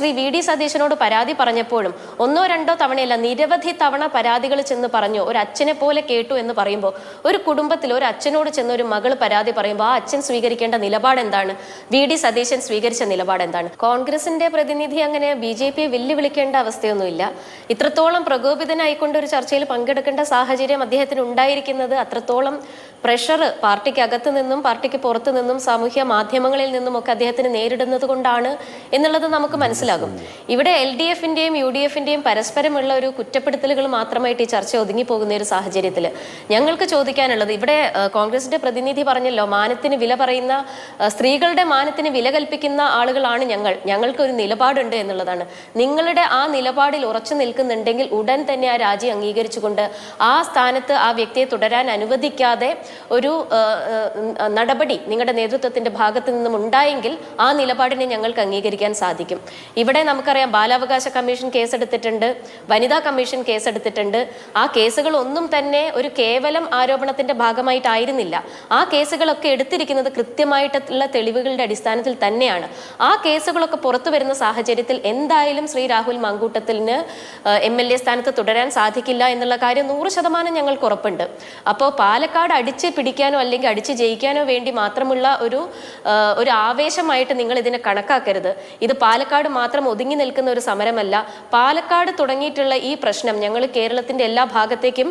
Shri VD. സതീശനോട് പരാതി പറഞ്ഞപ്പോഴും ഒന്നോ രണ്ടോ തവണയല്ല നിരവധി തവണ പരാതികൾ ചെന്ന് പറഞ്ഞു ഒരു അച്ഛനെ പോലെ കേട്ടു എന്ന് പറയുമ്പോൾ ഒരു കുടുംബത്തിൽ ഒരു അച്ഛനോട് ചെന്ന് ഒരു മകൾ പരാതി പറയുമ്പോൾ ആ അച്ഛൻ സ്വീകരിക്കേണ്ട നിലപാട് എന്താണ്? വി.ഡി. സതീശൻ സ്വീകരിച്ച നിലപാട് എന്താണ്? കോൺഗ്രസിന്റെ പ്രതിനിധി അങ്ങനെ ബി.ജെ.പിയെ വെല്ലുവിളിക്കേണ്ട അവസ്ഥയൊന്നുമില്ല. ഇത്രത്തോളം പ്രകോപിതനായിക്കൊണ്ട് ഒരു ചർച്ചയിൽ പങ്കെടുക്കേണ്ട സാഹചര്യം അദ്ദേഹത്തിന് ഉണ്ടായിരിക്കുന്നത് അത്രത്തോളം പ്രഷർ പാർട്ടിക്ക് അകത്ത് നിന്നും പാർട്ടിക്ക് പുറത്തു നിന്നും സാമൂഹ്യ മാധ്യമങ്ങളിൽ നിന്നും ഒക്കെ അദ്ദേഹത്തിന് നേരിടുന്നത് കൊണ്ടാണ് എന്നുള്ളത് നമുക്ക് മനസ്സിലാകും. ഇവിടെ LDFന്റെയും UDFന്റെയും പരസ്പരമുള്ള ഒരു കുറ്റപ്പെടുത്തലുകൾ മാത്രമായിട്ട് ഈ ചർച്ച ഒതുങ്ങിപ്പോകുന്ന ഒരു സാഹചര്യത്തിൽ ഞങ്ങൾക്ക് ചോദിക്കാനുള്ളത്, ഇവിടെ കോൺഗ്രസിന്റെ പ്രതിനിധി പറഞ്ഞല്ലോ, മാനത്തിന് വില പറയുന്ന സ്ത്രീകളുടെ മാനത്തിന് വില കൽപ്പിക്കുന്ന ആളുകളാണ് ഞങ്ങൾക്ക് ഒരു നിലപാടുണ്ട് എന്നുള്ളതാണ്. നിങ്ങളുടെ ആ നിലപാടിൽ ഉറച്ചു നിൽക്കുന്നുണ്ടെങ്കിൽ ഉടൻ തന്നെ ആ രാജി അംഗീകരിച്ചുകൊണ്ട് ആ സ്ഥാനത്ത് ആ വ്യക്തിയെ തുടരാൻ അനുവദിക്കാതെ ഒരു നടപടി നിങ്ങളുടെ നേതൃത്വത്തിന്റെ ഭാഗത്ത് നിന്നും ഉണ്ടായെങ്കിൽ ആ നിലപാടിനെ ഞങ്ങൾക്ക് അംഗീകരിക്കാൻ സാധിക്കും. ഇവിടെ നമുക്കറിയാം, ബാലാവകാശ കമ്മീഷൻ കേസെടുത്തിട്ടുണ്ട്, വനിതാ കമ്മീഷൻ കേസെടുത്തിട്ടുണ്ട്. ആ കേസുകൾ ഒന്നും തന്നെ ഒരു കേവലം ആരോപണത്തിന്റെ ഭാഗമായിട്ടായിരുന്നില്ല. ആ കേസുകളൊക്കെ എടുത്തിരിക്കുന്നത് കൃത്യമായിട്ടുള്ള തെളിവുകളുടെ അടിസ്ഥാനത്തിൽ തന്നെയാണ്. ആ കേസുകളൊക്കെ പുറത്തു വരുന്ന സാഹചര്യത്തിൽ എന്തായാലും ശ്രീ രാഹുൽ മാങ്കൂട്ടത്തിന് MLA സ്ഥാനത്ത് തുടരാൻ സാധിക്കില്ല എന്നുള്ള കാര്യം 100% ഞങ്ങൾക്ക് ഉറപ്പുണ്ട്. അപ്പോൾ പാലക്കാട് അടിച്ച് പിടിക്കാനോ അല്ലെങ്കിൽ അടിച്ച് ജയിക്കാനോ വേണ്ടി മാത്രമുള്ള ഒരു ആവേശമായിട്ട് നിങ്ങൾ ഇതിനെ കണക്കാക്കരുത്. ഇത് പാലക്കാട് മാത്രം ഒതുങ്ങി നിൽക്കുന്ന ഒരു സമരമല്ല. പാലക്കാട് തുടങ്ങിയിട്ടുള്ള ഈ പ്രശ്നം ഞങ്ങൾ കേരളത്തിന്റെ എല്ലാ ഭാഗത്തേക്കും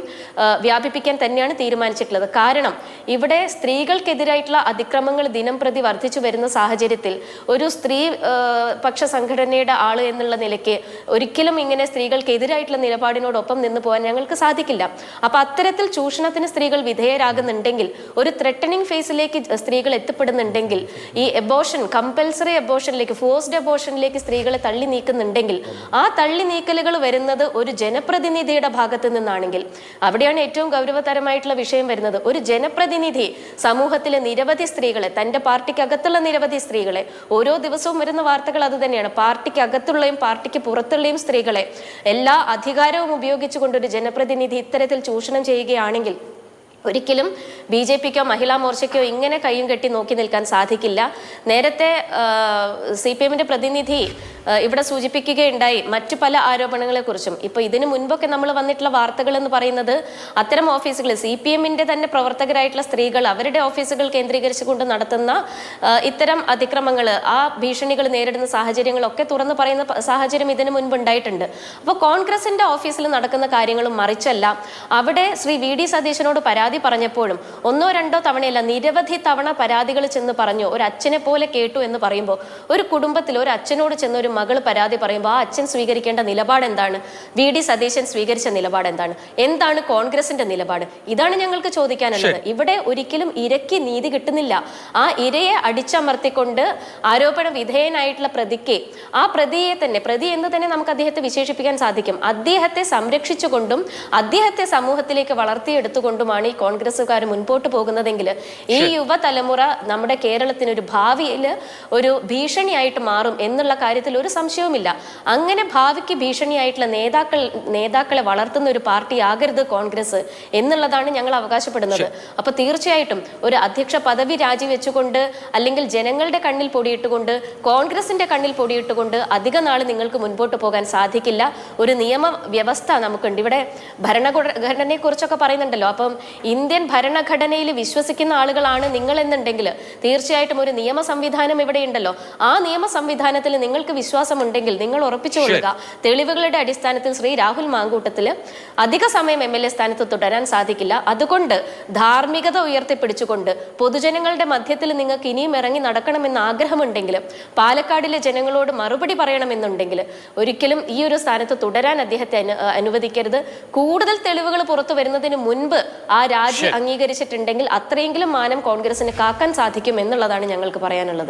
വ്യാപിപ്പിക്കാൻ തന്നെയാണ് തീരുമാനിച്ചിട്ടുള്ളത്. കാരണം ഇവിടെ സ്ത്രീകൾക്കെതിരായിട്ടുള്ള അതിക്രമങ്ങൾ ദിനം പ്രതി വർദ്ധിച്ചു വരുന്ന സാഹചര്യത്തിൽ ഒരു സ്ത്രീ പക്ഷ സംഘടനയുടെ ആള് എന്നുള്ള നിലയ്ക്ക് ഒരിക്കലും ഇങ്ങനെ സ്ത്രീകൾക്കെതിരായിട്ടുള്ള നിലപാടിനോടൊപ്പം നിന്ന് പോകാൻ ഞങ്ങൾക്ക് സാധിക്കില്ല. അപ്പൊ അത്തരത്തിൽ ചൂഷണത്തിന് സ്ത്രീകൾ വിധേയരാകുന്നുണ്ടെങ്കിൽ, ഒരു ത്രെട്ടനിങ് ഫേസിലേക്ക് സ്ത്രീകൾ എത്തിപ്പെടുന്നുണ്ടെങ്കിൽ, ഈ എബോഷൻ കമ്പൽസറി എബോഷനിലേക്ക്, ഫോഴ്സ്ഡ് എബോഷനിലേക്ക് സ്ത്രീകളെ തള്ളി നീക്കുന്നുണ്ടെങ്കിൽ, ആ തള്ളി നീക്കലുകൾ വരുന്നത് ഒരു ജനപ്രതിനിധിയുടെ ഭാഗത്ത് നിന്നാണെങ്കിൽ അവിടെയാണ് ഏറ്റവും ഗൗരവതരമായിട്ടുള്ള വിഷയം വരുന്നത്. ഒരു ജനപ്രതിനിധി സമൂഹത്തിലെ നിരവധി സ്ത്രീകളെ, തൻ്റെ പാർട്ടിക്കകത്തുള്ള നിരവധി സ്ത്രീകളെ, ഓരോ ദിവസവും വരുന്ന വാർത്തകൾ അത് തന്നെയാണ്, പാർട്ടിക്കകത്തുള്ളയും പാർട്ടിക്ക് പുറത്തുള്ളയും സ്ത്രീകളെ എല്ലാ അധികാരവും ഉപയോഗിച്ചുകൊണ്ട് ഒരു ജനപ്രതിനിധി ഇത്തരത്തിൽ ചൂഷണം ചെയ്യുകയാണെങ്കിൽ ഒരിക്കലും BJPക്കോ മഹിളാ മോർച്ചയ്ക്കോ ഇങ്ങനെ കയ്യും കെട്ടി നോക്കി നിൽക്കാൻ സാധിക്കില്ല. നേരത്തെ CPMന്റെ പ്രതിനിധി ഇവിടെ സൂചിപ്പിക്കുകയുണ്ടായി മറ്റു പല ആരോപണങ്ങളെ കുറിച്ചും. ഇപ്പൊ ഇതിനു മുൻപൊക്കെ നമ്മൾ വന്നിട്ടുള്ള വാർത്തകൾ എന്ന് പറയുന്നത് അത്തരം ഓഫീസുകൾ, CPMന്റെ തന്നെ പ്രവർത്തകരായിട്ടുള്ള സ്ത്രീകൾ അവരുടെ ഓഫീസുകൾ കേന്ദ്രീകരിച്ചുകൊണ്ട് നടത്തുന്ന ഇത്തരം അതിക്രമങ്ങൾ, ആ ഭീഷണികൾ നേരിടുന്ന സാഹചര്യങ്ങളൊക്കെ തുറന്നു പറയുന്ന സാഹചര്യം ഇതിനു മുൻപ് ഉണ്ടായിട്ടുണ്ട്. അപ്പോൾ കോൺഗ്രസിന്റെ ഓഫീസിൽ നടക്കുന്ന കാര്യങ്ങളും മറിച്ചല്ല. അവിടെ ശ്രീ വി.ഡി. സതീശനോട് പരാതി പറഞ്ഞപ്പോഴും ഒന്നോ രണ്ടോ തവണയല്ല നിരവധി തവണ പരാതികൾ ചെന്ന് പറഞ്ഞു ഒരു അച്ഛനെ പോലെ കേട്ടു എന്ന് പറയുമ്പോൾ ഒരു കുടുംബത്തിൽ ഒരു അച്ഛനോട് ചെന്ന് ഒരു മകൾ പരാതി പറയുമ്പോൾ ആ അച്ഛൻ സ്വീകരിക്കേണ്ട നിലപാട് എന്താണ്? വി.ഡി. സതീശൻ സ്വീകരിച്ച നിലപാട് എന്താണ്? എന്താണ് കോൺഗ്രസിന്റെ നിലപാട്? ഇതാണ് ഞങ്ങൾക്ക് ചോദിക്കാനുള്ളത്. ഇവിടെ ഒരിക്കലും ഇരയ്ക്ക് നീതി കിട്ടുന്നില്ല. ആ ഇരയെ അടിച്ചമർത്തിക്കൊണ്ട് ആരോപണ വിധേയനായിട്ടുള്ള പ്രതിക്ക്, ആ പ്രതിയെ തന്നെ, പ്രതി എന്ന് തന്നെ നമുക്ക് അദ്ദേഹത്തെ വിശേഷിപ്പിക്കാൻ സാധിക്കും, അദ്ദേഹത്തെ സംരക്ഷിച്ചുകൊണ്ടും അദ്ദേഹത്തെ സമൂഹത്തിലേക്ക് വളർത്തിയെടുത്തുകൊണ്ടുമാണ് ഈ കോൺഗ്രസ്സുകാർ മുൻപോട്ട് പോകുന്നതെങ്കിൽ ഈ യുവതലമുറ നമ്മുടെ കേരളത്തിന് ഒരു ഭാവിയിൽ ഒരു ഭീഷണിയായിട്ട് മാറും എന്നുള്ള കാര്യത്തിൽ ഒരു സംശയവുമില്ല. അങ്ങനെ ഭാവിക്ക് ഭീഷണിയായിട്ടുള്ള നേതാക്കളെ വളർത്തുന്ന ഒരു പാർട്ടി ആകരുത് കോൺഗ്രസ് എന്നുള്ളതാണ് ഞങ്ങൾ അവകാശപ്പെടുന്നത്. അപ്പൊ തീർച്ചയായിട്ടും ഒരു അധ്യക്ഷ പദവി രാജിവെച്ചുകൊണ്ട് അല്ലെങ്കിൽ ജനങ്ങളുടെ കണ്ണിൽ പൊടിയിട്ടുകൊണ്ട്, കോൺഗ്രസിന്റെ കണ്ണിൽ പൊടിയിട്ടുകൊണ്ട് അധിക നാൾ നിങ്ങൾക്ക് മുൻപോട്ട് പോകാൻ സാധിക്കില്ല. ഒരു നിയമ വ്യവസ്ഥ നമുക്കുണ്ട്. ഇവിടെ ഭരണഘടനയെ കുറിച്ചൊക്കെ പറയുന്നുണ്ടല്ലോ. അപ്പം ഇന്ത്യൻ ഭരണഘടനയിൽ വിശ്വസിക്കുന്ന ആളുകളാണ് നിങ്ങൾ എന്നുണ്ടെങ്കിൽ തീർച്ചയായിട്ടും ഒരു നിയമ സംവിധാനം ഇവിടെ ഉണ്ടല്ലോ. ആ നിയമ സംവിധാനത്തിൽ നിങ്ങൾക്ക് വിശ്വാസമുണ്ടെങ്കിൽ നിങ്ങൾ ഉറപ്പിച്ചുകൊള്ളുക. തെളിവുകളുടെ അടിസ്ഥാനത്തിൽ ശ്രീ രാഹുൽ മാങ്കൂട്ടത്തിന് അധിക സമയം MLA സ്ഥാനത്ത് തുടരാൻ സാധിക്കില്ല. അതുകൊണ്ട് ധാർമ്മികത ഉയർത്തിപ്പിടിച്ചുകൊണ്ട് പൊതുജനങ്ങളുടെ മധ്യത്തിൽ നിങ്ങൾക്ക് ഇനിയും ഇറങ്ങി നടക്കണമെന്ന് ആഗ്രഹമുണ്ടെങ്കിൽ, പാലക്കാടിലെ ജനങ്ങളോട് മറുപടി പറയണമെന്നുണ്ടെങ്കിൽ ഒരിക്കലും ഈ ഒരു സ്ഥാനത്ത് തുടരാൻ അദ്ദേഹത്തെ അനുവദിക്കരുത്. കൂടുതൽ തെളിവുകൾ പുറത്തു വരുന്നതിന് മുൻപ് ആ രാജി അംഗീകരിച്ചിട്ടുണ്ടെങ്കിൽ അത്രയെങ്കിലും മാനം കോൺഗ്രസിന് കാക്കാൻ സാധിക്കും എന്നുള്ളതാണ് ഞങ്ങൾക്ക് പറയാനുള്ളത്.